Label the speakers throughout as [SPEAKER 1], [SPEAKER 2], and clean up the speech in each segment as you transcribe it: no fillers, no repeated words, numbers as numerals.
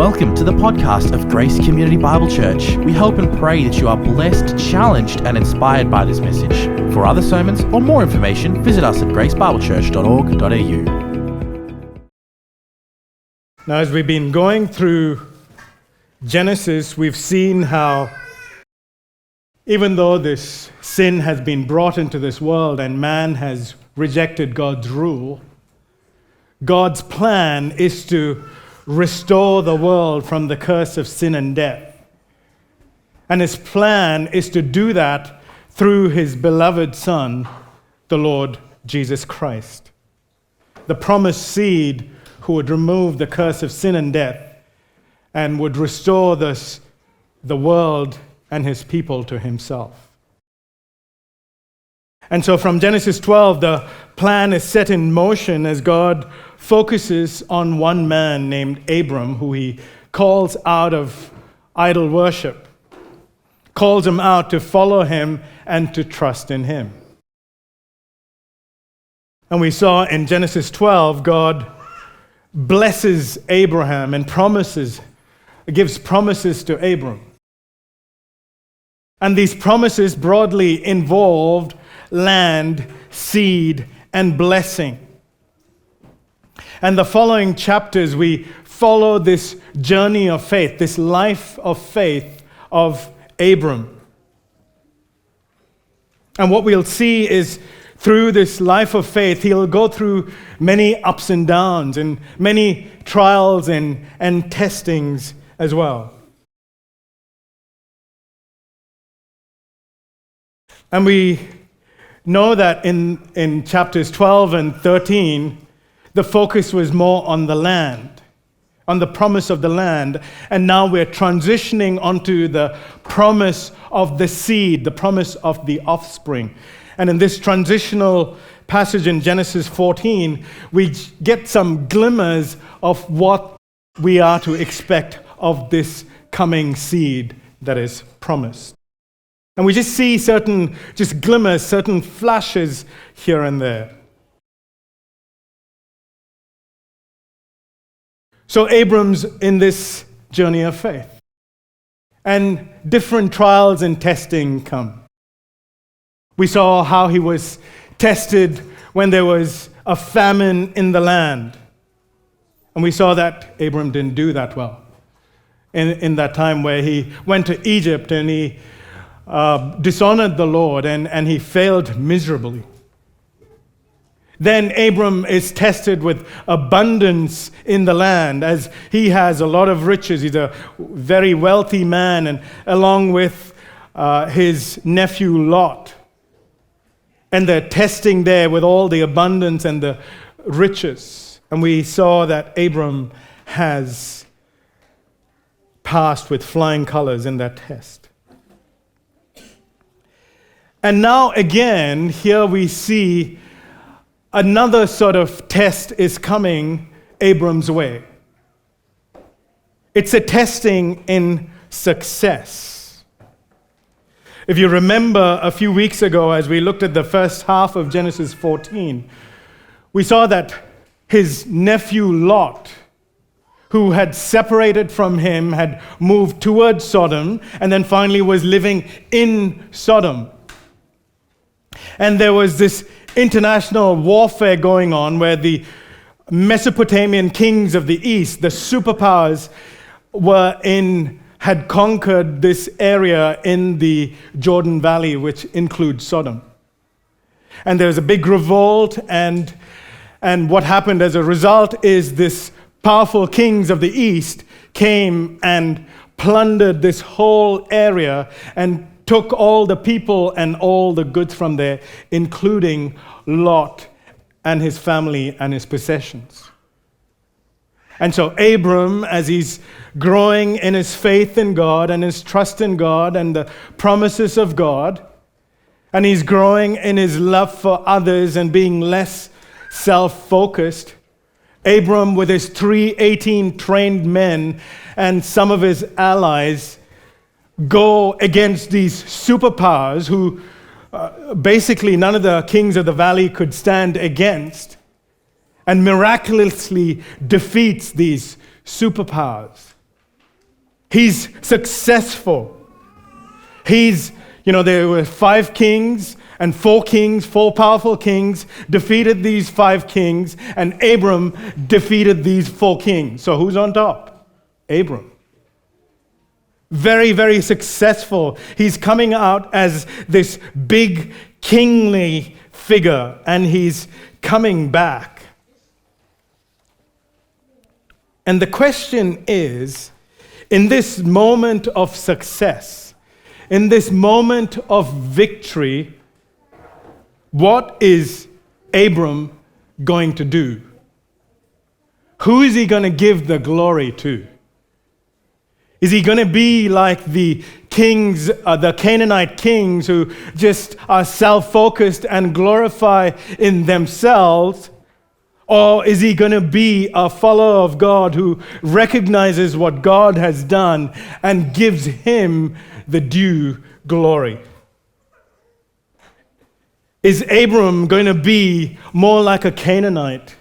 [SPEAKER 1] Welcome to the podcast of Grace Community Bible Church. We hope and pray that you are blessed, challenged, and inspired by this message. For other sermons or more information, visit us at gracebiblechurch.org.au.
[SPEAKER 2] Now, as we've been going through Genesis, we've seen how even though this sin has been brought into this world and man has rejected God's rule, God's plan is to restore the world from the curse of sin and death. And his plan is to do that through his beloved Son, the Lord Jesus Christ, the promised seed who would remove the curse of sin and death and would restore the world and his people to himself. And so from Genesis 12, the plan is set in motion as God focuses on one man named Abram, who he calls out of idol worship, calls him out to follow him and to trust in him. And we saw in Genesis 12, God blesses Abraham and gives promises to Abram. And these promises broadly involved land, seed, and blessing. And the following chapters, we follow this journey of faith, this life of faith of Abram. And what we'll see is through this life of faith, he'll go through many ups and downs and many trials and testings as well. And we know that in chapters 12 and 13, the focus was more on the land, on the promise of the land. And now we're transitioning onto the promise of the seed, the promise of the offspring. And in this transitional passage in Genesis 14, we get some glimmers of what we are to expect of this coming seed that is promised. And we just see certain glimmers, certain flashes here and there. So Abram's in this journey of faith. And different trials and testing come. We saw how he was tested when there was a famine in the land. And we saw that Abram didn't do that well. In that time where he went to Egypt and he dishonored the Lord and he failed miserably. Then Abram is tested with abundance in the land as he has a lot of riches. He's a very wealthy man, and along with his nephew Lot. And they're testing there with all the abundance and the riches. And we saw that Abram has passed with flying colors in that test. And now again, here we see another sort of test is coming Abram's way. It's a testing in success. If you remember a few weeks ago, as we looked at the first half of Genesis 14, we saw that his nephew Lot, who had separated from him, had moved towards Sodom, and then finally was living in Sodom. And there was this international warfare going on where the Mesopotamian kings of the east, the superpowers, had conquered this area in the Jordan Valley, which includes Sodom. And there was a big revolt, and what happened as a result is this powerful kings of the east came and plundered this whole area and took all the people and all the goods from there, including Lot and his family and his possessions. And so Abram, as he's growing in his faith in God and his trust in God and the promises of God, and he's growing in his love for others and being less self-focused, Abram, with his 318 trained men and some of his allies, go against these superpowers who basically none of the kings of the valley could stand against, and miraculously defeats these superpowers. He's successful. There were 5 kings and 4 kings, 4 powerful kings, defeated these 5 kings, and Abram defeated these 4 kings. So who's on top? Abram. Very, very successful. He's coming out as this big kingly figure, and he's coming back. And the question is, in this moment of success, in this moment of victory, what is Abram going to do? Who is he going to give the glory to? Is he going to be like the kings, the Canaanite kings who just are self-focused and glorify in themselves? Or is he going to be a follower of God who recognizes what God has done and gives him the due glory? Is Abram going to be more like a Canaanite?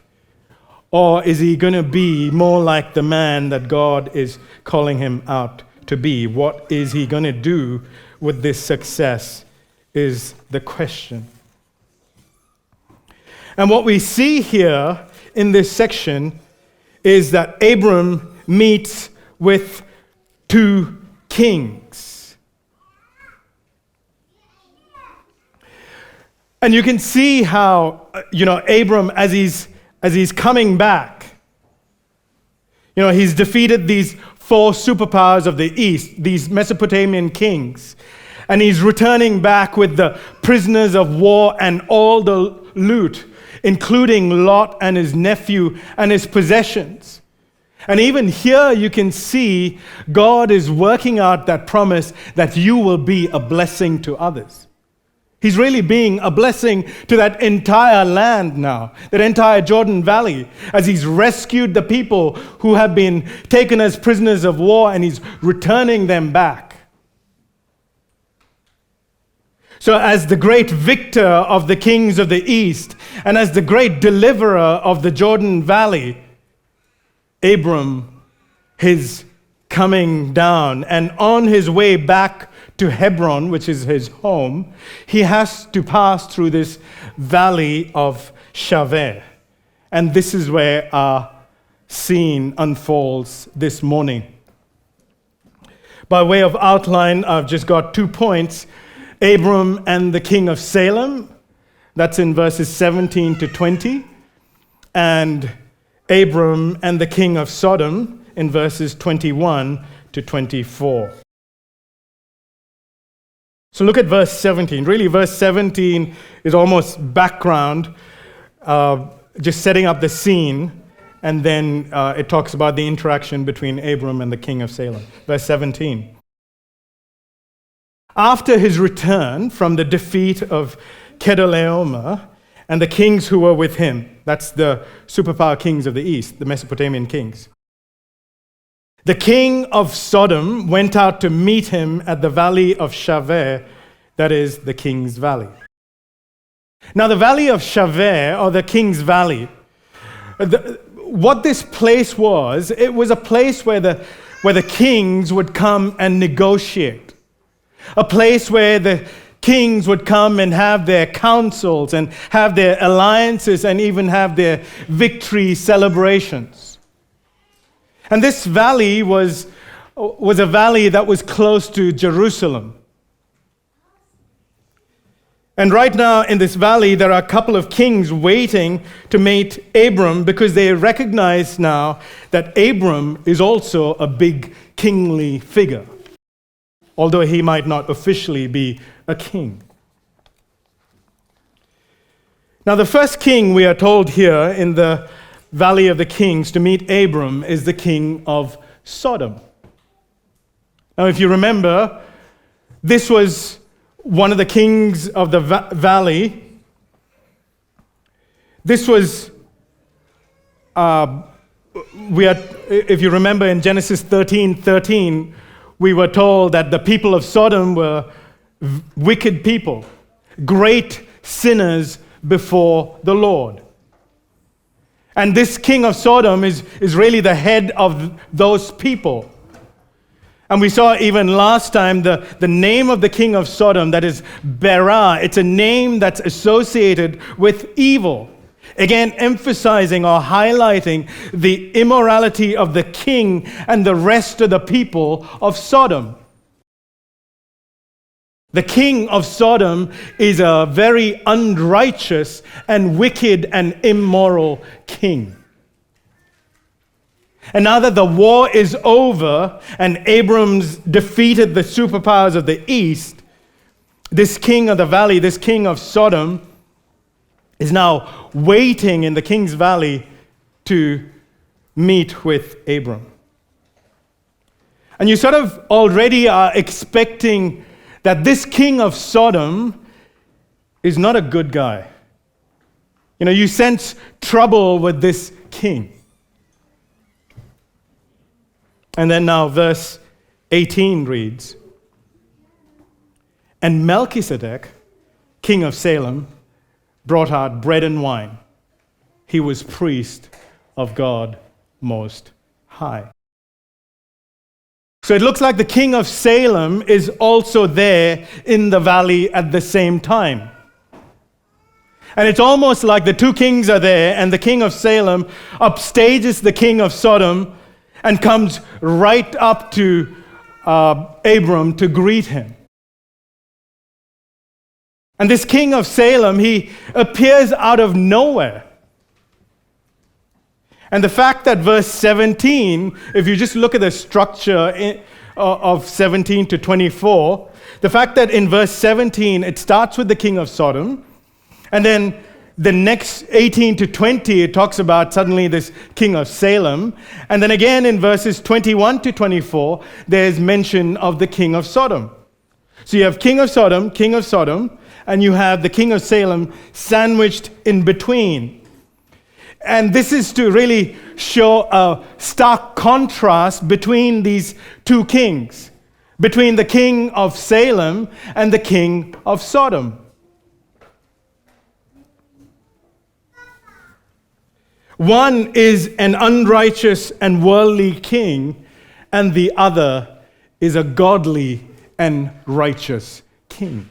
[SPEAKER 2] Or is he going to be more like the man that God is calling him out to be? What is he going to do with this success is the question. And what we see here in this section is that Abram meets with 2 kings. And you can see how, Abram, as he's coming back, he's defeated these 4 superpowers of the east, these Mesopotamian kings. And he's returning back with the prisoners of war and all the loot, including Lot and his nephew and his possessions. And even here you can see God is working out that promise that you will be a blessing to others. He's really being a blessing to that entire land now, that entire Jordan Valley, as he's rescued the people who have been taken as prisoners of war, and he's returning them back. So as the great victor of the kings of the east, and as the great deliverer of the Jordan Valley, Abram is coming down, and on his way back to Hebron, which is his home, he has to pass through this valley of Shaveh. And this is where our scene unfolds this morning. By way of outline, I've just got 2 points. Abram and the king of Salem, that's in verses 17 to 20, and Abram and the king of Sodom in verses 21 to 24. So look at verse 17. Really, verse 17 is almost background, just setting up the scene, and then it talks about the interaction between Abram and the king of Salem. Verse 17. After his return from the defeat of Kedorlaomer and the kings who were with him, that's the superpower kings of the east, the Mesopotamian kings, the king of Sodom went out to meet him at the valley of Shaveh, that is the king's valley. Now the valley of Shaveh, or the king's valley, what this place was, it was a place where the kings would come and negotiate. A place where the kings would come and have their councils and have their alliances and even have their victory celebrations. And this valley was a valley that was close to Jerusalem. And right now in this valley, there are a couple of kings waiting to meet Abram because they recognize now that Abram is also a big kingly figure, although he might not officially be a king. Now, the first king we are told here in the Valley of the Kings to meet Abram is the king of Sodom. Now, if you remember, this was one of the kings of the valley. This was, if you remember in Genesis 13:13, we were told that the people of Sodom were wicked people, great sinners before the Lord. And this king of Sodom is really the head of those people. And we saw even last time the name of the king of Sodom, that is Berah. It's a name that's associated with evil. Again, emphasizing or highlighting the immorality of the king and the rest of the people of Sodom. The king of Sodom is a very unrighteous and wicked and immoral king. And now that the war is over and Abram's defeated the superpowers of the east, this king of the valley, this king of Sodom, is now waiting in the king's valley to meet with Abram. And you sort of already are expecting that this king of Sodom is not a good guy. You know, you sense trouble with this king. And then now verse 18 reads, "And Melchizedek, king of Salem, brought out bread and wine. He was priest of God Most High." So it looks like the king of Salem is also there in the valley at the same time. And it's almost like the two kings are there, and the king of Salem upstages the king of Sodom and comes right up to Abram to greet him. And this king of Salem, he appears out of nowhere. And the fact that verse 17, if you just look at the structure of 17 to 24, the fact that in verse 17 it starts with the king of Sodom, and then the next 18 to 20, it talks about suddenly this king of Salem. And then again in verses 21 to 24, there's mention of the king of Sodom. So you have king of Sodom, and you have the king of Salem sandwiched in between. And this is to really show a stark contrast between these two kings, between the king of Salem and the king of Sodom. One is an unrighteous and worldly king, and the other is a godly and righteous king.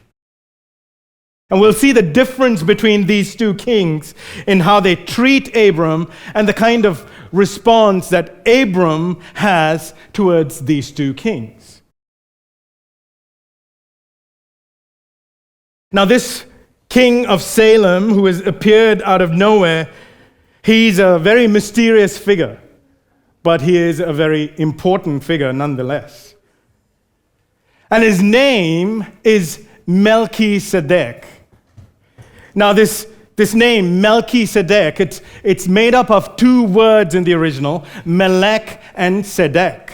[SPEAKER 2] And we'll see the difference between these two kings in how they treat Abram and the kind of response that Abram has towards these two kings. Now, this king of Salem, who has appeared out of nowhere, he's a very mysterious figure, but he is a very important figure nonetheless. And his name is Melchizedek. Now, this name, Melchizedek, it's made up of two words in the original, Melech and Sedek.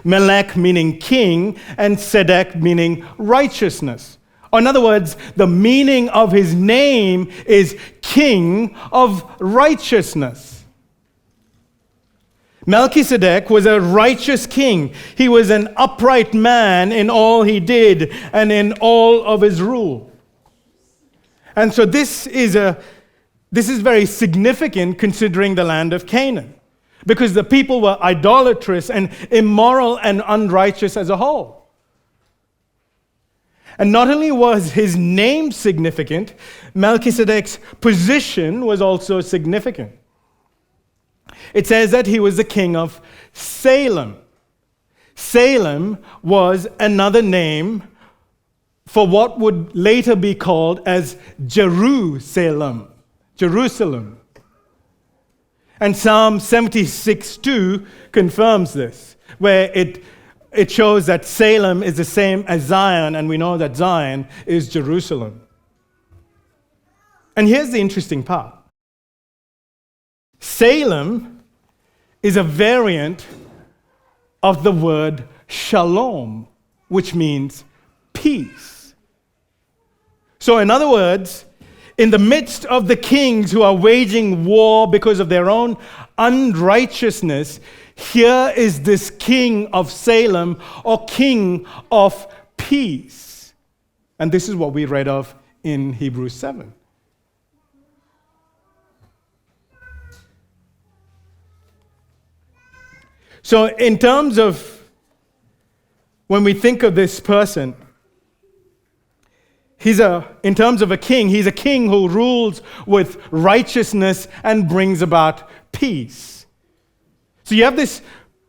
[SPEAKER 2] Melech meaning king, and Sedek meaning righteousness. Or in other words, the meaning of his name is king of righteousness. Melchizedek was a righteous king. He was an upright man in all he did and in all of his rule. And so this is very significant considering the land of Canaan, because the people were idolatrous and immoral and unrighteous as a whole. And not only was his name significant, Melchizedek's position was also significant. It says that he was the king of Salem. Salem was another name for what would later be called as Jerusalem. And Psalm 76:2 confirms this, where it shows that Salem is the same as Zion, and we know that Zion is Jerusalem. And here's the interesting part. Salem is a variant of the word shalom, which means peace. So in other words, in the midst of the kings who are waging war because of their own unrighteousness, here is this king of Salem, or king of peace. And this is what we read of in Hebrews 7. So in terms of when we think of this person, in terms of a king, he's a king who rules with righteousness and brings about peace. So you have this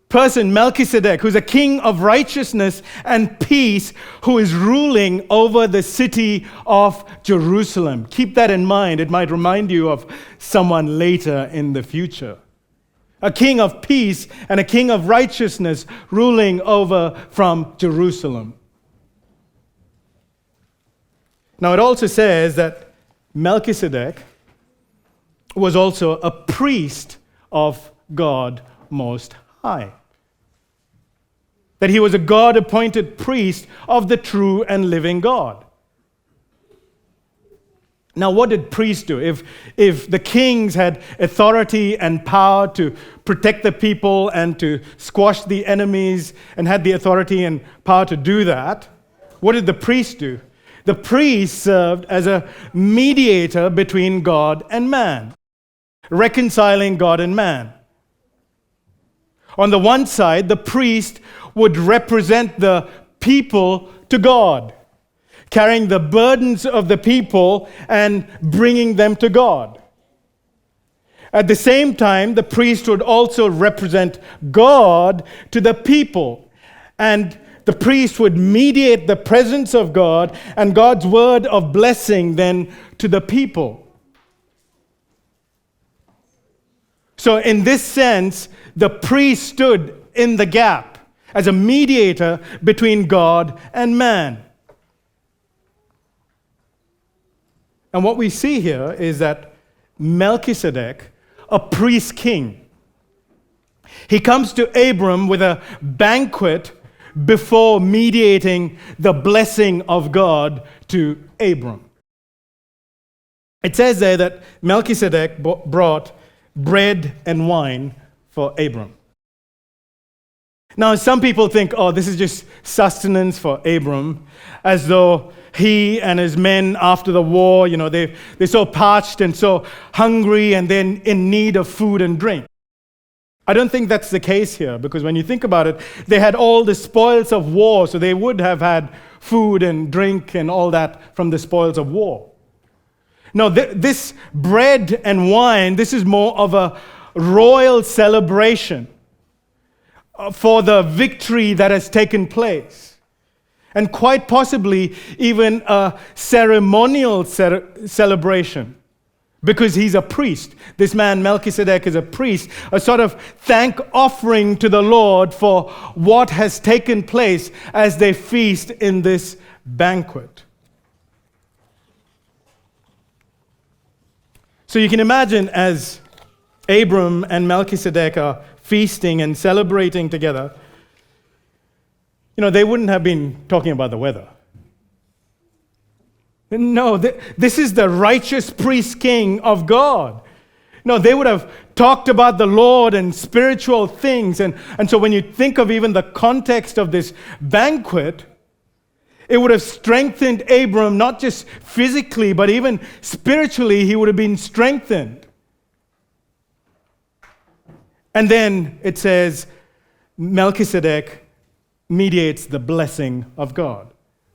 [SPEAKER 2] person, Melchizedek, who's a king of righteousness and peace, who is ruling over the city of Jerusalem. Keep that in mind. It might remind you of someone later in the future. A king of peace and a king of righteousness ruling over from Jerusalem. Now it also says that Melchizedek was also a priest of God Most High. That he was a God-appointed priest of the true and living God. Now, what did priests do? If the kings had authority and power to protect the people and to squash the enemies and had the authority and power to do that, what did the priests do? The priest served as a mediator between God and man, reconciling God and man. On the one side, the priest would represent the people to God, carrying the burdens of the people and bringing them to God. At the same time, the priest would also represent God to the people, and the priest would mediate the presence of God and God's word of blessing then to the people. So in this sense, the priest stood in the gap as a mediator between God and man. And what we see here is that Melchizedek, a priest king, he comes to Abram with a banquet before mediating the blessing of God to Abram. It says there that Melchizedek brought bread and wine for Abram. Now, some people think, oh, this is just sustenance for Abram, as though he and his men after the war, they're so parched and so hungry and then in need of food and drink. I don't think that's the case here, because when you think about it, they had all the spoils of war, so they would have had food and drink and all that from the spoils of war. No, this bread and wine, this is more of a royal celebration for the victory that has taken place. And quite possibly even a ceremonial celebration, because he's a priest. This man, Melchizedek, is a priest, a sort of thank offering to the Lord for what has taken place as they feast in this banquet. So you can imagine as Abram and Melchizedek are feasting and celebrating together, they wouldn't have been talking about the weather. No, this is the righteous priest king of God. No, they would have talked about the Lord and spiritual things. And so when you think of even the context of this banquet, it would have strengthened Abram, not just physically, but even spiritually, he would have been strengthened. And then it says, Melchizedek mediates the blessing of God.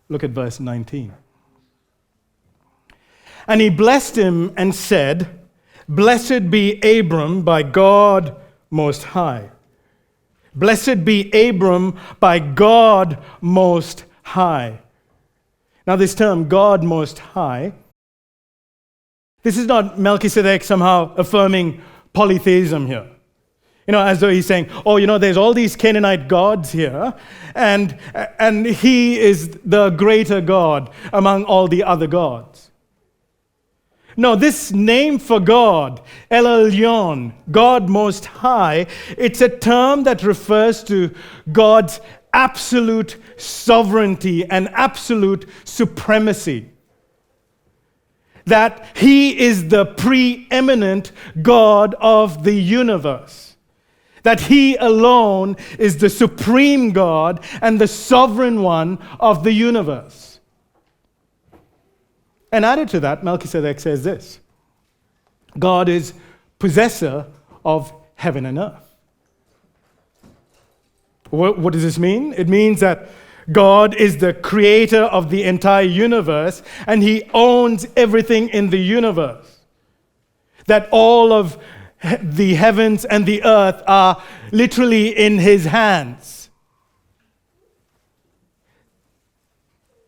[SPEAKER 2] Look at verse 19. And he blessed him and said, Blessed be Abram by God Most High. Blessed be Abram by God Most High. Now this term, God Most High, this is not Melchizedek somehow affirming polytheism here. As though he's saying, there's all these Canaanite gods here, and he is the greater God among all the other gods. No, this name for God, El Elyon, God Most High, it's a term that refers to God's absolute sovereignty and absolute supremacy. That he is the preeminent God of the universe. That he alone is the supreme God and the sovereign one of the universe. And added to that, Melchizedek says this: God is possessor of heaven and earth. What does this mean? It means that God is the creator of the entire universe, and he owns everything in the universe. That all of the heavens and the earth are literally in his hands.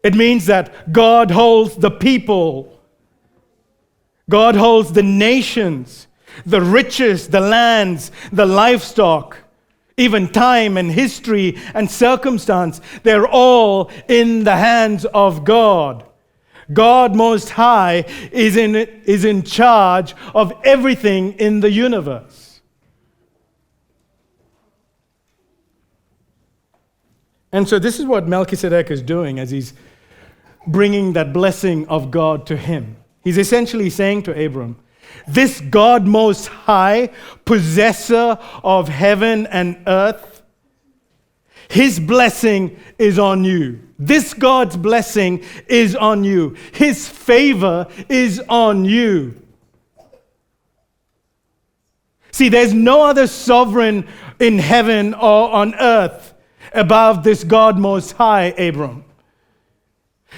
[SPEAKER 2] It means that God holds the people. God holds the nations, the riches, the lands, the livestock, even time and history and circumstance. They're all in the hands of God. God Most High is in charge of everything in the universe. And so this is what Melchizedek is doing as he's bringing that blessing of God to him. He's essentially saying to Abram, this God Most High, possessor of heaven and earth, his blessing is on you. This God's blessing is on you. His favor is on you. See, there's no other sovereign in heaven or on earth above this God Most High, Abram.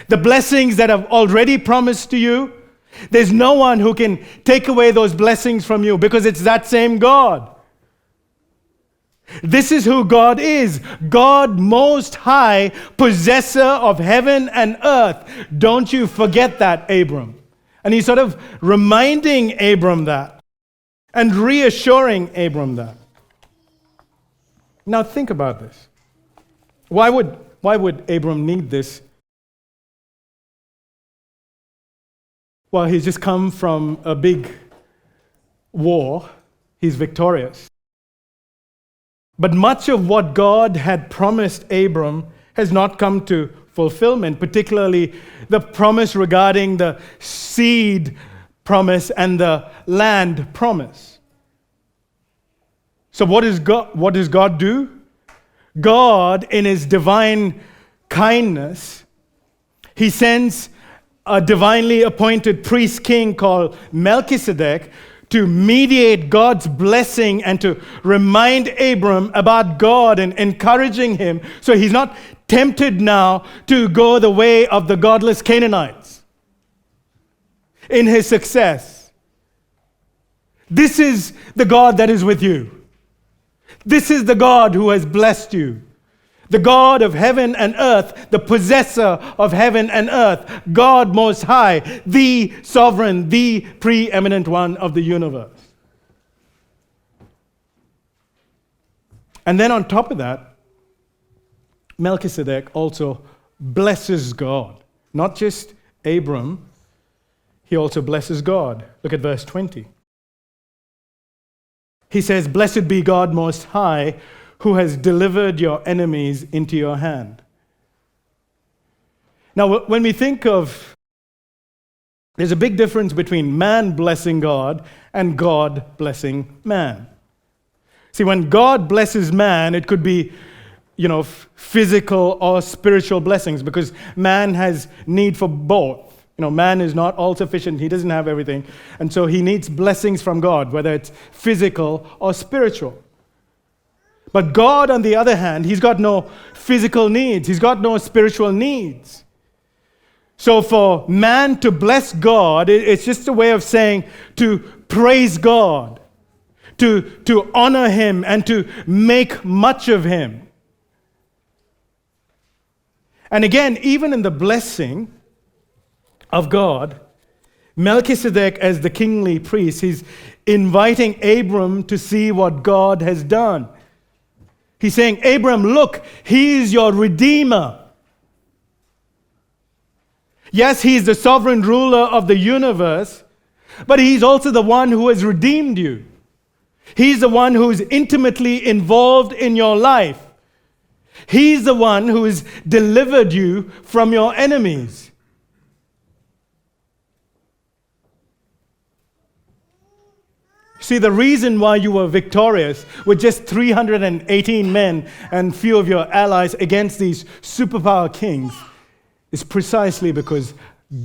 [SPEAKER 2] The blessings that I've already promised to you, there's no one who can take away those blessings from you because it's that same God. This is who God is. God Most High, possessor of heaven and earth. Don't you forget that, Abram. And he's sort of reminding Abram that and reassuring Abram that. Now think about this. Why would Abram need this? Well, he's just come from a big war. He's victorious. But much of what God had promised Abram has not come to fulfillment, particularly the promise regarding the seed promise and the land promise. So what does God do? God, in his divine kindness, he sends a divinely appointed priest king called Melchizedek to mediate God's blessing and to remind Abram about God and encouraging him so he's not tempted now to go the way of the godless Canaanites in his success. This is the God that is with you. This is the God who has blessed you. The God of heaven and earth, the possessor of heaven and earth, God Most High, the sovereign, the preeminent one of the universe. And then on top of that, Melchizedek also blesses God. Not just Abram, he also blesses God. Look at verse 20. He says, "Blessed be God Most High, who has delivered your enemies into your hand." Now, when we think of, there's a big difference between man blessing God and God blessing man. See, when God blesses man, it could be, physical or spiritual blessings because man has need for both. Man is not all sufficient. He doesn't have everything. And so he needs blessings from God, whether it's physical or spiritual. But God, on the other hand, he's got no physical needs. He's got no spiritual needs. So for man to bless God, it's just a way of saying to praise God, to honor him, and to make much of him. And again, even in the blessing of God, Melchizedek, as the kingly priest, he's inviting Abram to see what God has done. He's saying, Abram, look, he is your redeemer. Yes, he's the sovereign ruler of the universe, but he's also the one who has redeemed you. He's the one who is intimately involved in your life. He's the one who has delivered you from your enemies. See, the reason why you were victorious with just 318 men and few of your allies against these superpower kings is precisely because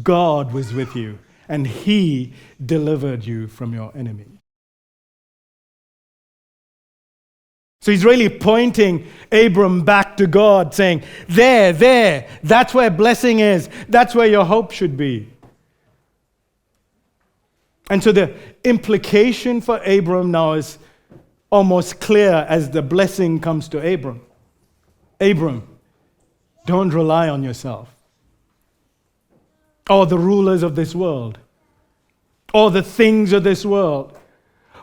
[SPEAKER 2] God was with you and he delivered you from your enemies. So he's really pointing Abram back to God, saying, there, that's where blessing is. That's where your hope should be. And so the implication for Abram now is almost clear as the blessing comes to Abram. Abram, don't rely on yourself, or the rulers of this world, or the things of this world,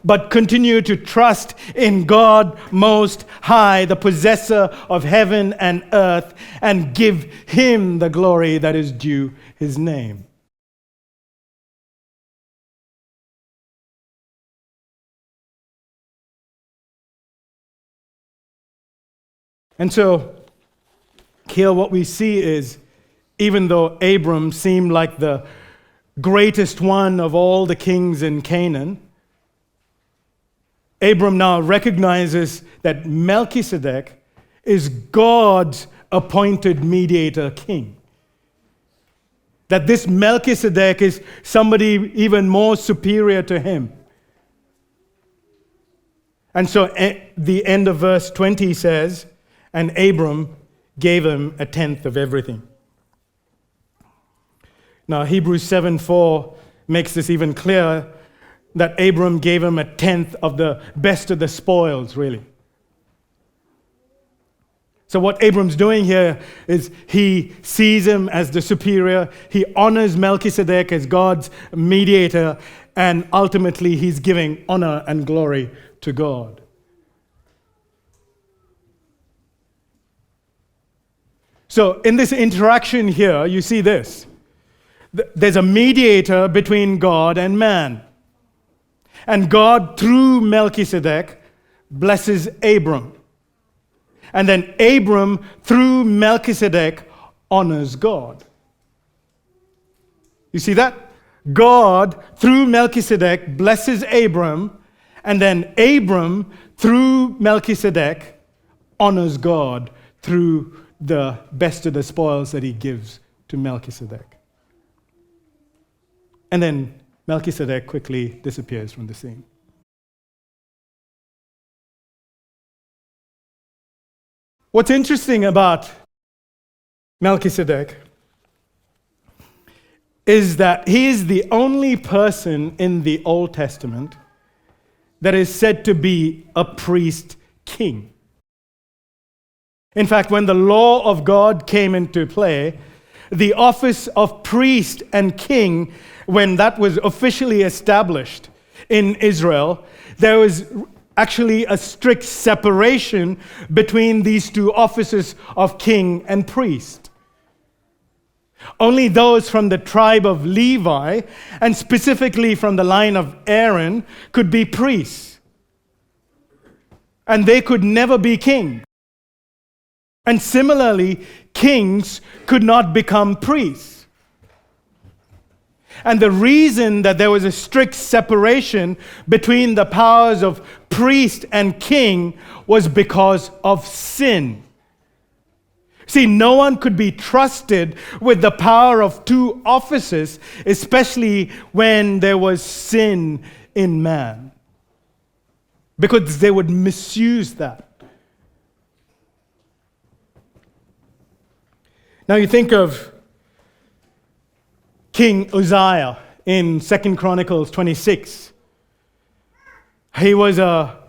[SPEAKER 2] but continue to trust in God Most High, the possessor of heaven and earth, and give Him the glory that is due His name. And so, here what we see is, even though Abram seemed like the greatest one of all the kings in Canaan, Abram now recognizes that Melchizedek is God's appointed mediator king. That this Melchizedek is somebody even more superior to him. And so the end of verse 20 says, and Abram gave him a tenth of everything. Now, Hebrews 7:4 makes this even clearer, that Abram gave him a tenth of the best of the spoils, really. So what Abram's doing here is he sees him as the superior, he honors Melchizedek as God's mediator, and ultimately he's giving honor and glory to God. So in this interaction here, you see this. There's a mediator between God and man. And God, through Melchizedek, blesses Abram. And then Abram, through Melchizedek, honors God. You see that? God, through Melchizedek, blesses Abram. And then Abram, through Melchizedek, honors God through the best of the spoils that he gives to Melchizedek. And then Melchizedek quickly disappears from the scene. What's interesting about Melchizedek is that he is the only person in the Old Testament that is said to be a priest king. In fact, when the law of God came into play, the office of priest and king, when that was officially established in Israel, there was actually a strict separation between these two offices of king and priest. Only those from the tribe of Levi, and specifically from the line of Aaron, could be priests. And they could never be king. And similarly, kings could not become priests. And the reason that there was a strict separation between the powers of priest and king was because of sin. See, no one could be trusted with the power of two offices, especially when there was sin in man, because they would misuse that. Now you think of King Uzziah in 2 Chronicles 26. He was a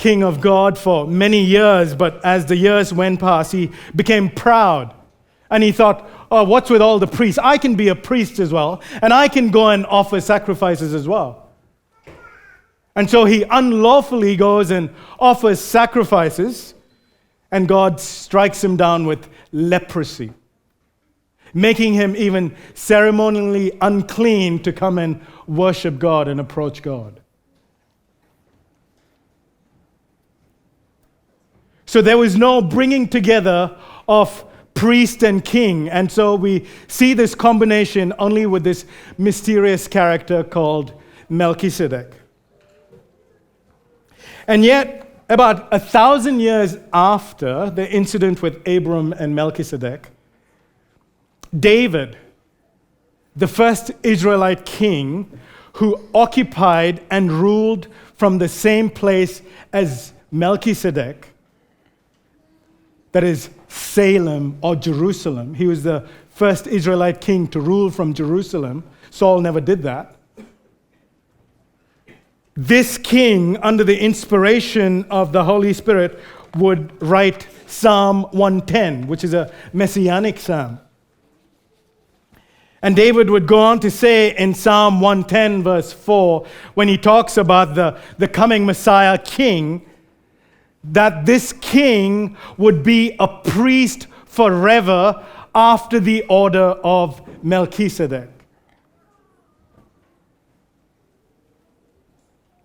[SPEAKER 2] king of God for many years, but as the years went past, he became proud. And he thought, oh, what's with all the priests? I can be a priest as well, and I can go and offer sacrifices as well. And so he unlawfully goes and offers sacrifices, and God strikes him down with leprosy, making him even ceremonially unclean to come and worship God and approach God. So there was no bringing together of priest and king, and so we see this combination only with this mysterious character called Melchizedek. And yet, about 1,000 years after the incident with Abram and Melchizedek, David, the first Israelite king who occupied and ruled from the same place as Melchizedek, that is Salem or Jerusalem. He was the first Israelite king to rule from Jerusalem. Saul never did that. This king, under the inspiration of the Holy Spirit, would write Psalm 110, which is a messianic psalm. And David would go on to say in Psalm 110, verse 4, when he talks about the coming Messiah king, that this king would be a priest forever after the order of Melchizedek.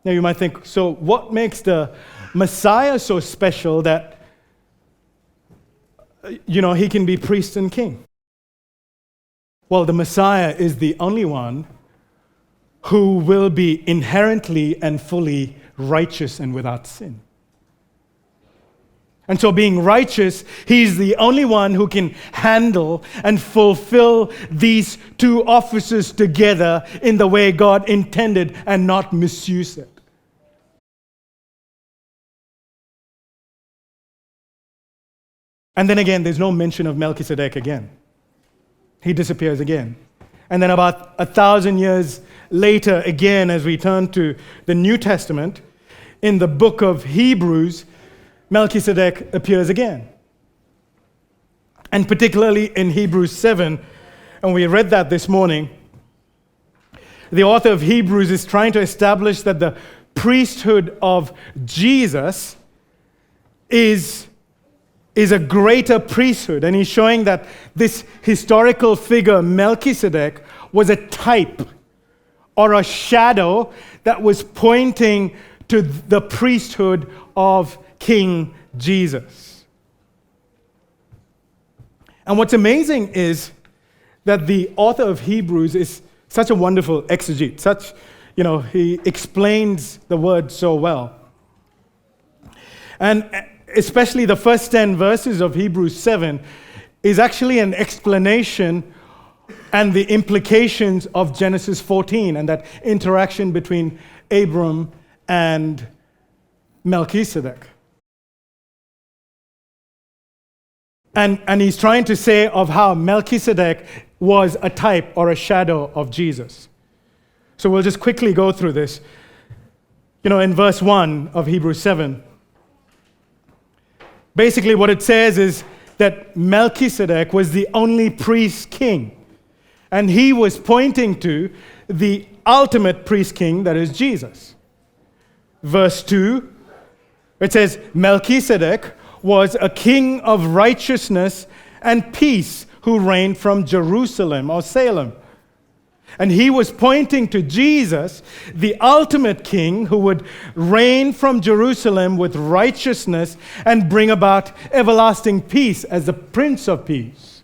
[SPEAKER 2] Now you might think, so what makes the Messiah so special that, he can be priest and king? Well, the Messiah is the only one who will be inherently and fully righteous and without sin. And so being righteous, he's the only one who can handle and fulfill these two offices together in the way God intended and not misuse it. And then again, there's no mention of Melchizedek again. He disappears again. And then about 1,000 years later, again, as we turn to the New Testament, in the book of Hebrews, Melchizedek appears again. And particularly in Hebrews 7, and we read that this morning, the author of Hebrews is trying to establish that the priesthood of Jesus is a greater priesthood. And he's showing that this historical figure, Melchizedek, was a type or a shadow that was pointing to the priesthood of King Jesus. And what's amazing is that the author of Hebrews is such a wonderful exegete. He explains the word so well. And especially the first 10 verses of Hebrews 7 is actually an explanation and the implications of Genesis 14 and that interaction between Abram and Melchizedek. And he's trying to say of how Melchizedek was a type or a shadow of Jesus. So we'll just quickly go through this. In verse 1 of Hebrews 7, basically what it says is that Melchizedek was the only priest king. And he was pointing to the ultimate priest king, that is Jesus. Verse 2, it says, Melchizedek was a king of righteousness and peace who reigned from Jerusalem or Salem. And he was pointing to Jesus, the ultimate king who would reign from Jerusalem with righteousness and bring about everlasting peace as the Prince of Peace.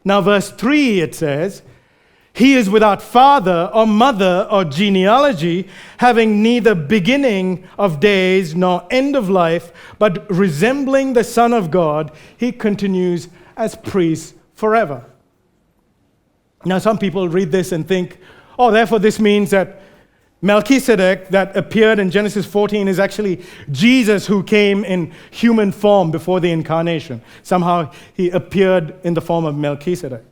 [SPEAKER 2] Now, verse 3, it says, he is without father or mother or genealogy, having neither beginning of days nor end of life, but resembling the Son of God, he continues as priest forever. Now, some people read this and think, therefore this means that Melchizedek that appeared in Genesis 14 is actually Jesus who came in human form before the incarnation. Somehow he appeared in the form of Melchizedek.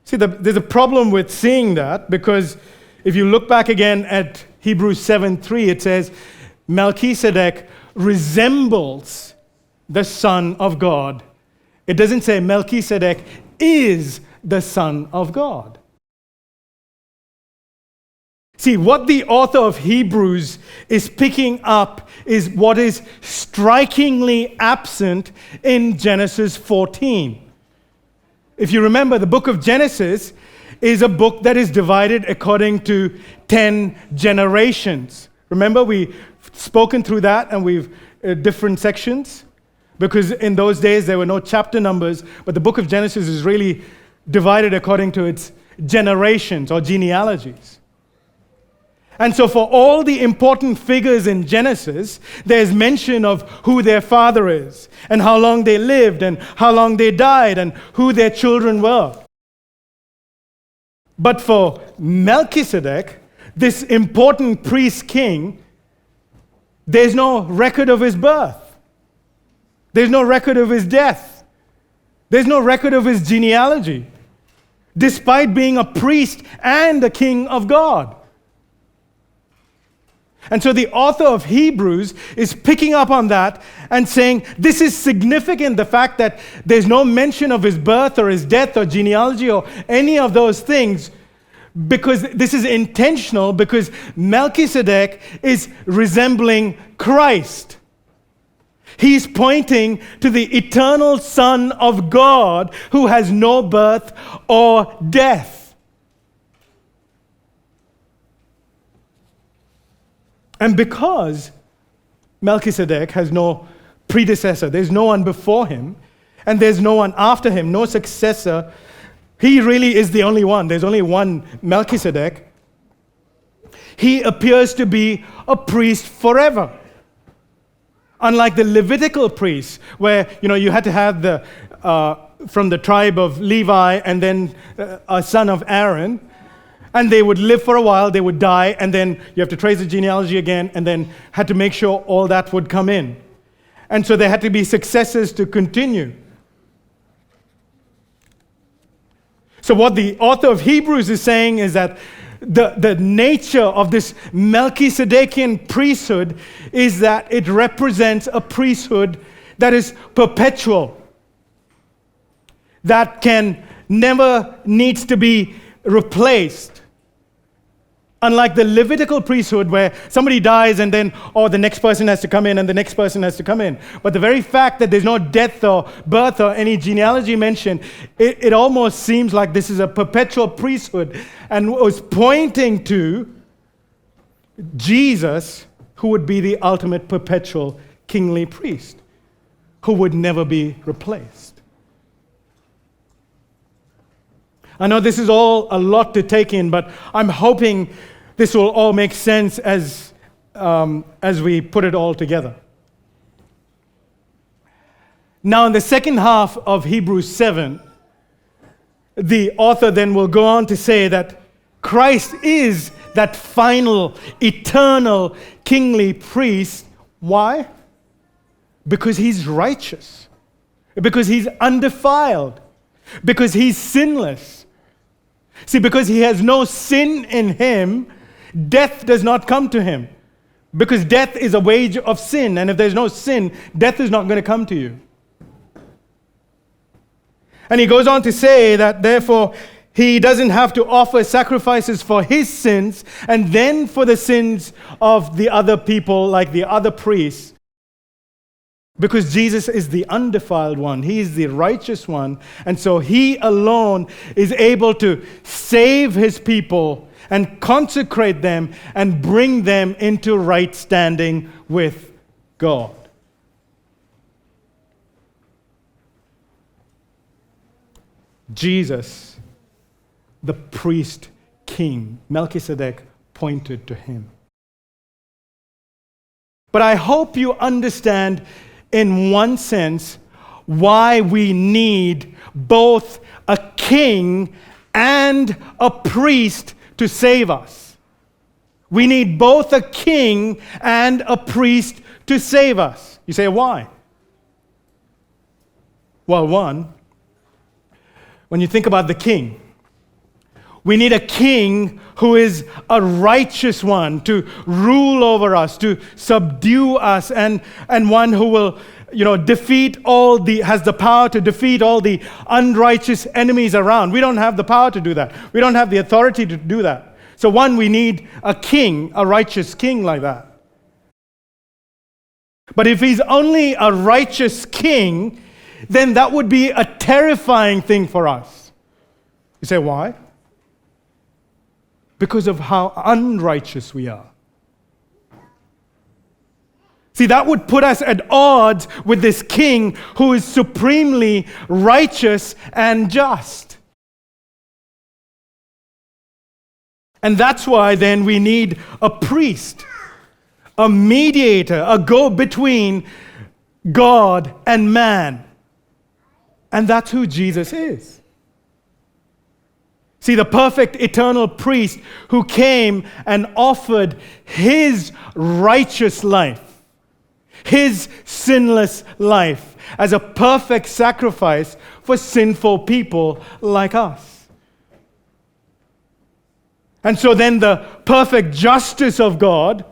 [SPEAKER 2] See, there's a problem with seeing that, because if you look back again at Hebrews 7:3, it says, Melchizedek resembles the Son of God. It doesn't say Melchizedek is the Son of God. See, what the author of Hebrews is picking up is what is strikingly absent in Genesis 14. If you remember, the book of Genesis is a book that is divided according to 10 generations. Remember, we've spoken through that and we've different sections, because in those days there were no chapter numbers, but the book of Genesis is really divided according to its generations or genealogies. And so for all the important figures in Genesis, there's mention of who their father is, and how long they lived, and how long they died, and who their children were. But for Melchizedek, this important priest king, There's no record of his birth. There's no record of his death. There's no record of his genealogy, despite being a priest and a king of God. And so the author of Hebrews is picking up on that and saying, this is significant, the fact that there's no mention of his birth or his death or genealogy or any of those things, because this is intentional, because Melchizedek is resembling Christ. He's pointing to the eternal Son of God who has no birth or death. And because Melchizedek has no predecessor, there's no one before him, and there's no one after him, no successor, he really is the only one. There's only one Melchizedek. He appears to be a priest forever. Unlike the Levitical priests, where you had to have the from the tribe of Levi and then a son of Aaron, and they would live for a while, they would die, and then you have to trace the genealogy again, and then had to make sure all that would come in. And so there had to be successors to continue. So what the author of Hebrews is saying is that the nature of this Melchizedekian priesthood is that it represents a priesthood that is perpetual, that never needs to be replaced. Unlike the Levitical priesthood, where somebody dies and then, the next person has to come in and the next person has to come in. But the very fact that there's no death or birth or any genealogy mentioned, it almost seems like this is a perpetual priesthood and was pointing to Jesus, who would be the ultimate perpetual kingly priest, who would never be replaced. I know this is all a lot to take in, but I'm hoping this will all make sense as we put it all together. Now, in the second half of Hebrews 7, the author then will go on to say that Christ is that final, eternal, kingly priest. Why? Because he's righteous. Because he's undefiled. Because he's sinless. See, because he has no sin in him, death does not come to him. Because death is a wage of sin, and if there's no sin, death is not going to come to you. And he goes on to say that, therefore, he doesn't have to offer sacrifices for his sins and then for the sins of the other people, like the other priests. Because Jesus is the undefiled one. He is the righteous one. And so he alone is able to save his people and consecrate them and bring them into right standing with God. Jesus, the priest king, Melchizedek, pointed to him. But I hope you understand, in one sense, why we need both a king and a priest to save us. We need both a king and a priest to save us. You say, why? Well, one, when you think about the king, we need a king who is a righteous one to rule over us, to subdue us, and one who will, defeat has the power to defeat all the unrighteous enemies around. We don't have the power to do that. We don't have the authority to do that. So one, we need a king, a righteous king like that. But if he's only a righteous king, then that would be a terrifying thing for us. You say, why? Because of how unrighteous we are. See, that would put us at odds with this king who is supremely righteous and just. And that's why then we need a priest, a mediator, a go-between God and man. And that's who Jesus is. See, the perfect eternal priest who came and offered his righteous life his sinless life as a perfect sacrifice for sinful people like us. And so then the perfect justice of God,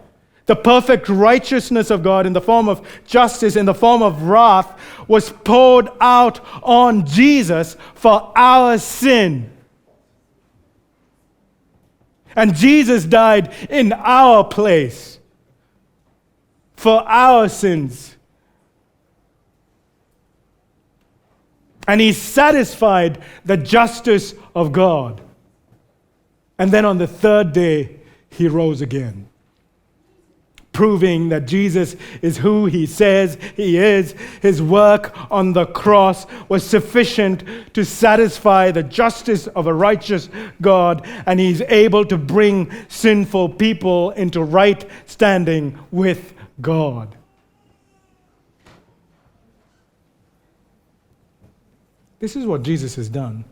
[SPEAKER 2] the perfect righteousness of God in the form of justice, in the form of wrath, was poured out on Jesus for our sin. And Jesus died in our place for our sins. And he satisfied the justice of God. And then on the third day, he rose again, proving that Jesus is who he says he is. His work on the cross was sufficient to satisfy the justice of a righteous God, and he's able to bring sinful people into right standing with God. This is what Jesus has done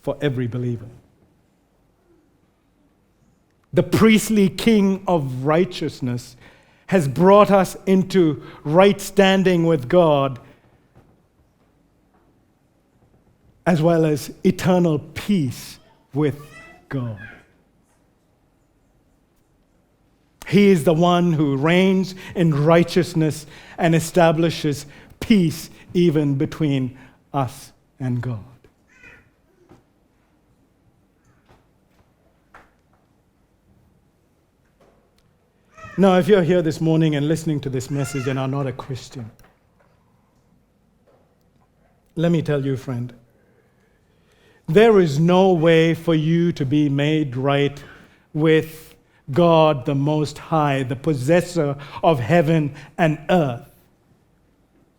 [SPEAKER 2] for every believer. The priestly king of righteousness has brought us into right standing with God, as well as eternal peace with God. He is the one who reigns in righteousness and establishes peace even between us and God. Now, if you're here this morning and listening to this message and are not a Christian, let me tell you, friend, there is no way for you to be made right with God the Most High, the possessor of heaven and earth.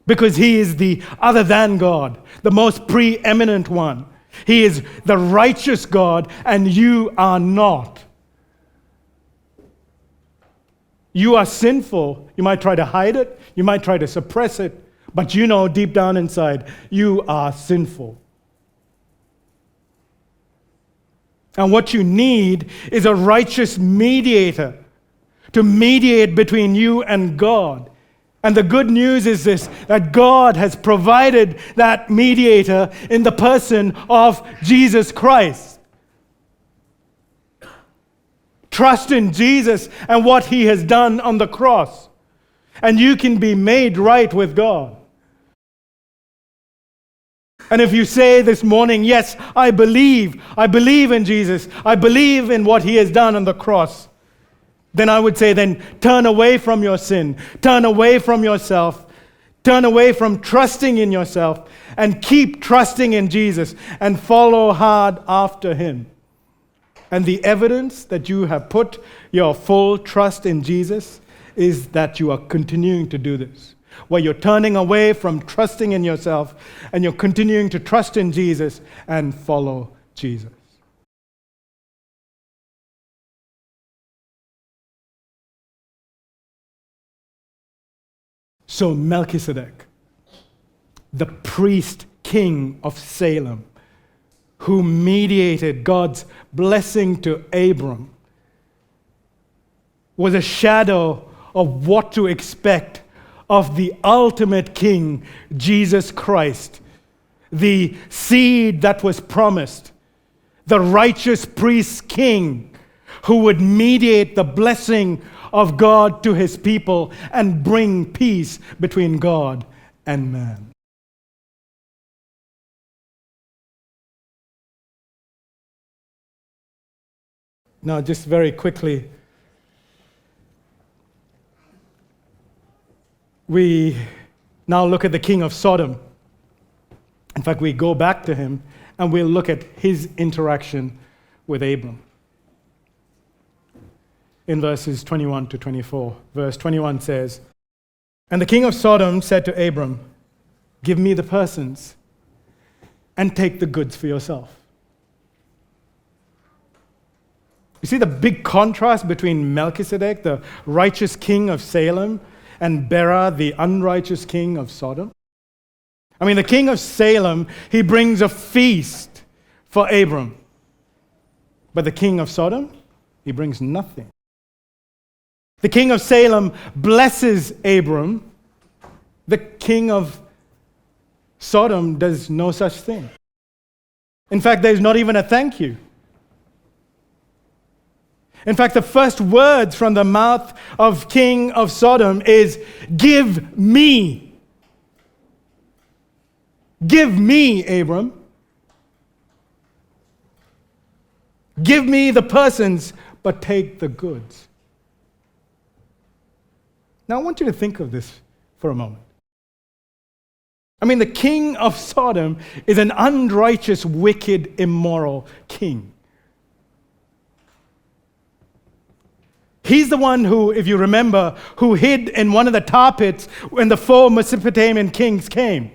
[SPEAKER 2] Because he is the other than God, the most preeminent one. He is the righteous God, and you are not. You are sinful. You might try to hide it. You might try to suppress it. But you know deep down inside, you are sinful. And what you need is a righteous mediator to mediate between you and God. And the good news is this, that God has provided that mediator in the person of Jesus Christ. Trust in Jesus and what he has done on the cross, and you can be made right with God. And if you say this morning, yes, I believe in Jesus, I believe in what he has done on the cross, then I would say, then turn away from your sin, turn away from yourself, turn away from trusting in yourself, and keep trusting in Jesus and follow hard after him. And the evidence that you have put your full trust in Jesus is that you are continuing to do this, where you're turning away from trusting in yourself and you're continuing to trust in Jesus and follow Jesus. So Melchizedek, the priest king of Salem, who mediated God's blessing to Abram, was a shadow of what to expect of the ultimate king, Jesus Christ, the seed that was promised, the righteous priest king who would mediate the blessing of God to his people and bring peace between God and man. Now, just very quickly, we now look at the king of Sodom. In fact, we go back to him and we'll look at his interaction with Abram. In verses 21 to 24. Verse 21 says, "And the king of Sodom said to Abram, 'Give me the persons and take the goods for yourself.'" You see the big contrast between Melchizedek, the righteous king of Salem, and Bera, the unrighteous king of Sodom? I mean, the king of Salem, he brings a feast for Abram. But the king of Sodom, he brings nothing. The king of Salem blesses Abram. The king of Sodom does no such thing. In fact, there's not even a thank you. In fact, the first words from the mouth of king of Sodom is, "Give me." Give me, Abram. Give me the persons, but take the goods. Now, I want you to think of this for a moment. I mean, the king of Sodom is an unrighteous, wicked, immoral king. He's the one who, if you remember, who hid in one of the tar pits when the 4 Mesopotamian kings came.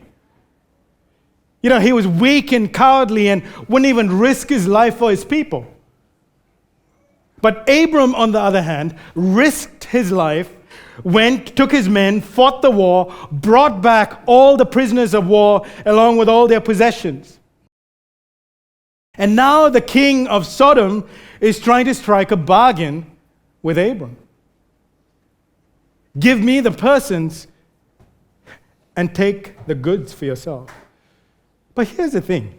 [SPEAKER 2] You know, he was weak and cowardly and wouldn't even risk his life for his people. But Abram, on the other hand, risked his life, went, took his men, fought the war, brought back all the prisoners of war along with all their possessions. And now the king of Sodom is trying to strike a bargain with Abram. Give me the persons and take the goods for yourself. But here's the thing.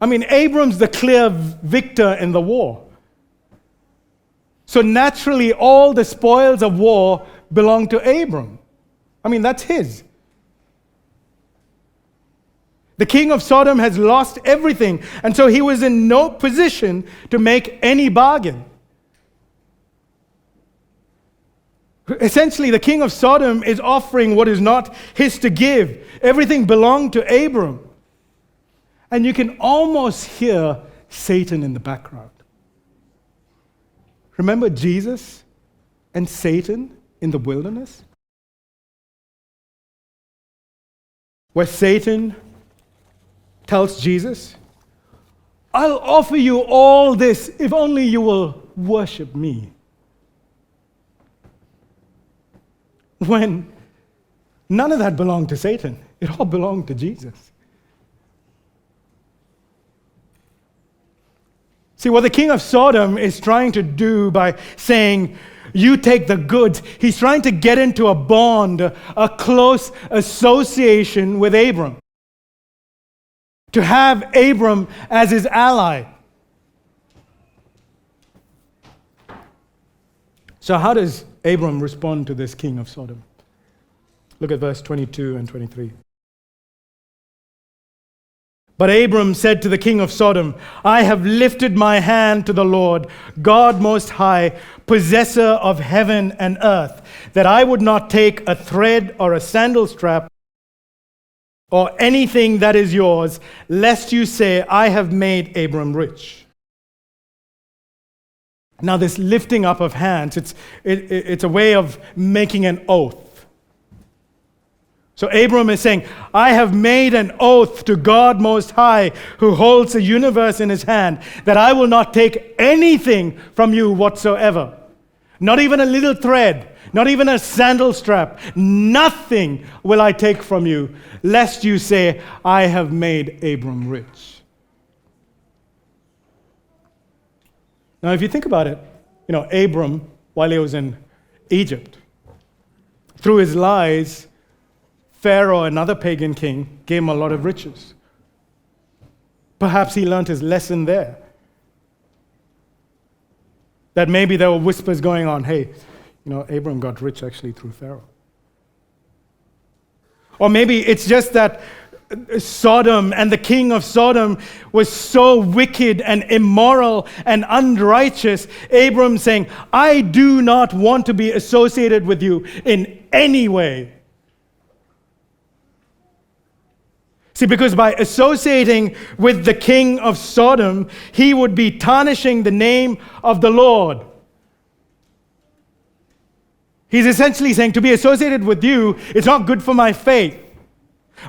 [SPEAKER 2] I mean, Abram's the clear victor in the war. So naturally, all the spoils of war belong to Abram. I mean, that's his. The king of Sodom has lost everything, and so he was in no position to make any bargain. Essentially, the king of Sodom is offering what is not his to give. Everything belonged to Abram. And you can almost hear Satan in the background. Remember Jesus and Satan in the wilderness? Where Satan tells Jesus, "I'll offer you all this if only you will worship me." When none of that belonged to Satan, it all belonged to Jesus. See, what the king of Sodom is trying to do by saying, "You take the goods," he's trying to get into a bond, a close association with Abram. To have Abram as his ally. So how does Abram respond to this king of Sodom? Look at verse 22 and 23. But Abram said to the king of Sodom, "I have lifted my hand to the Lord, God Most High, possessor of heaven and earth, that I would not take a thread or a sandal strap or anything that is yours, lest you say, I have made Abram rich." Now this lifting up of hands, it's a way of making an oath. So Abram is saying, "I have made an oath to God Most High, who holds the universe in his hand, that I will not take anything from you whatsoever. Not even a little thread, not even a sandal strap. Nothing will I take from you, lest you say, I have made Abram rich." Now, if you think about it, Abram, while he was in Egypt, through his lies, Pharaoh, another pagan king, gave him a lot of riches. Perhaps he learned his lesson there. That maybe there were whispers going on, hey, Abram got rich actually through Pharaoh. Or maybe it's just that Sodom and the king of Sodom was so wicked and immoral and unrighteous. Abram saying, "I do not want to be associated with you in any way." See, because by associating with the king of Sodom, he would be tarnishing the name of the Lord. He's essentially saying, to be associated with you, it's not good for my faith.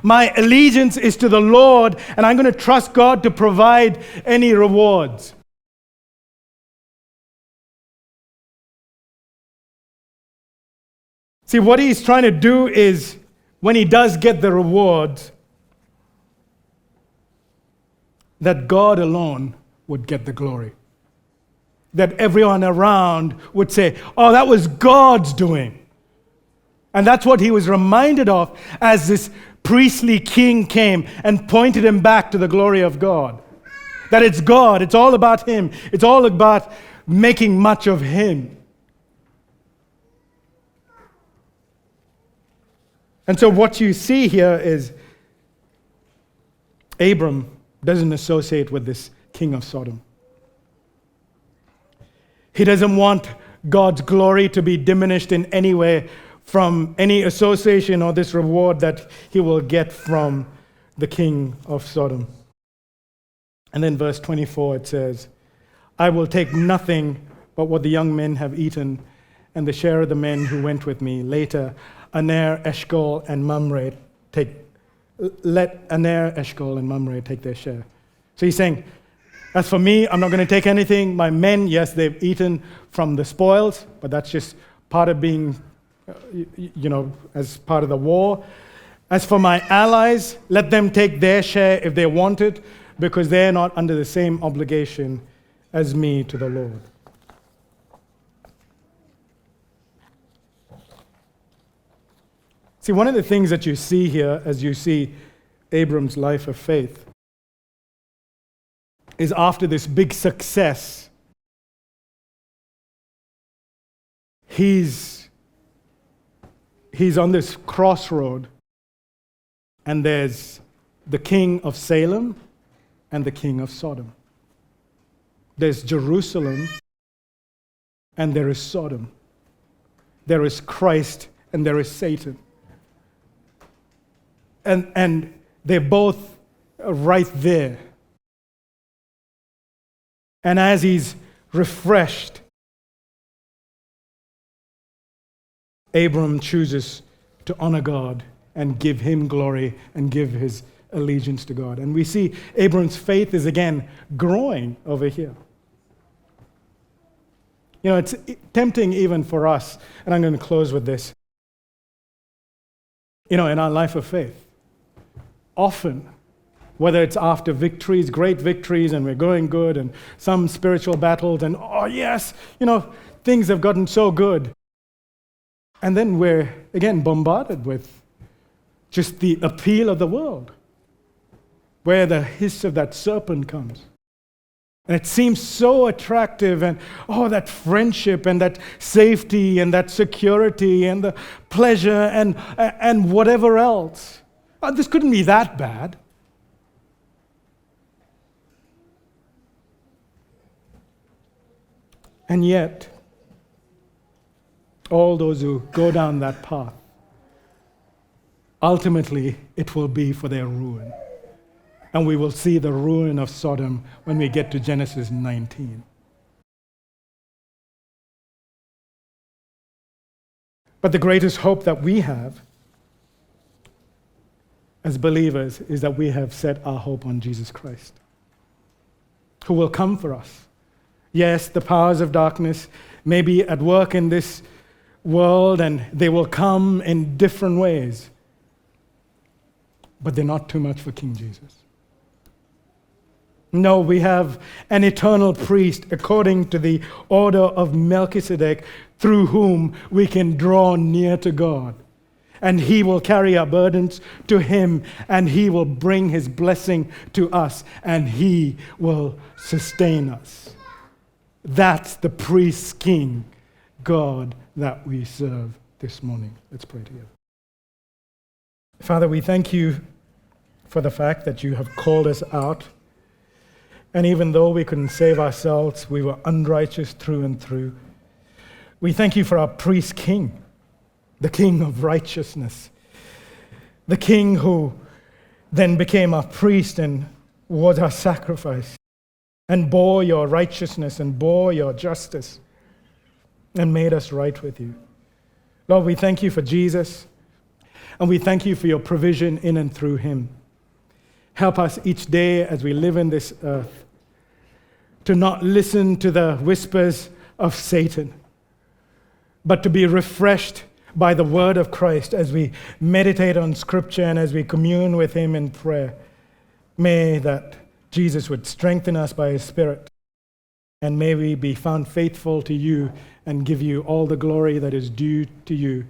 [SPEAKER 2] My allegiance is to the Lord, and I'm going to trust God to provide any rewards. See, what he's trying to do is, when he does get the rewards, that God alone would get the glory. that everyone around would say, oh, that was God's doing. And that's what he was reminded of as this priestly king came and pointed him back to the glory of God. That it's God, it's all about him, it's all about making much of him. And so what you see here is Abram doesn't associate with this king of Sodom. He doesn't want God's glory to be diminished in any way from any association or this reward that he will get from the king of Sodom. And then verse 24 it says, I will take nothing but what the young men have eaten and the share of the men who went with me. Later, Aner, Eshcol, and Mamre let Aner, Eshcol, and Mamre take their share. So he's saying, as for me, I'm not going to take anything. My men, yes, they've eaten from the spoils, but that's just part of being, as part of the war. As for my allies, let them take their share if they want it, because they're not under the same obligation as me to the Lord. See, one of the things that you see here as you see Abram's life of faith is after this big success, he's on this crossroad, and there's the king of Salem and the king of Sodom. There's Jerusalem and there is Sodom. There is Christ and there is Satan. And they're both right there. And as he's refreshed, Abram chooses to honor God and give him glory and give his allegiance to God. And we see Abram's faith is again growing over here. It's tempting even for us, and I'm going to close with this. In our life of faith, often, whether it's after victories, great victories, and we're going good, and some spiritual battles, and oh yes, things have gotten so good. And then we're, again, bombarded with just the appeal of the world, where the hiss of that serpent comes. And it seems so attractive, and that friendship, and that safety, and that security, and the pleasure, and whatever else. This couldn't be that bad. And yet, all those who go down that path, ultimately it will be for their ruin. And we will see the ruin of Sodom when we get to Genesis 19. But the greatest hope that we have as believers is that we have set our hope on Jesus Christ, who will come for us. Yes, the powers of darkness may be at work in this world, and they will come in different ways, but they're not too much for King Jesus. No, we have an eternal priest according to the order of Melchizedek, through whom we can draw near to God. And he will carry our burdens to him, and he will bring his blessing to us, and he will sustain us. That's the priest king God that we serve this morning. Let's pray together. Father, we thank you for the fact that you have called us out. And even though we couldn't save ourselves, we were unrighteous through and through. We thank you for our priest king, the king of righteousness, the king who then became our priest and was our sacrifice, and bore your righteousness and bore your justice and made us right with you. Lord, we thank you for Jesus, and we thank you for your provision in and through him. Help us each day as we live in this earth to not listen to the whispers of Satan, but to be refreshed by the word of Christ as we meditate on Scripture and as we commune with him in prayer. May that Jesus would strengthen us by his Spirit And may we be found faithful to you and give you all the glory that is due to you,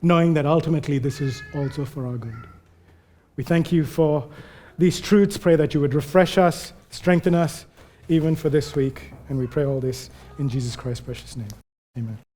[SPEAKER 2] knowing that ultimately this is also for our good. We thank you for these truths. Pray that you would refresh us, strengthen us, even for this week. And we pray all this in Jesus Christ's precious name. Amen.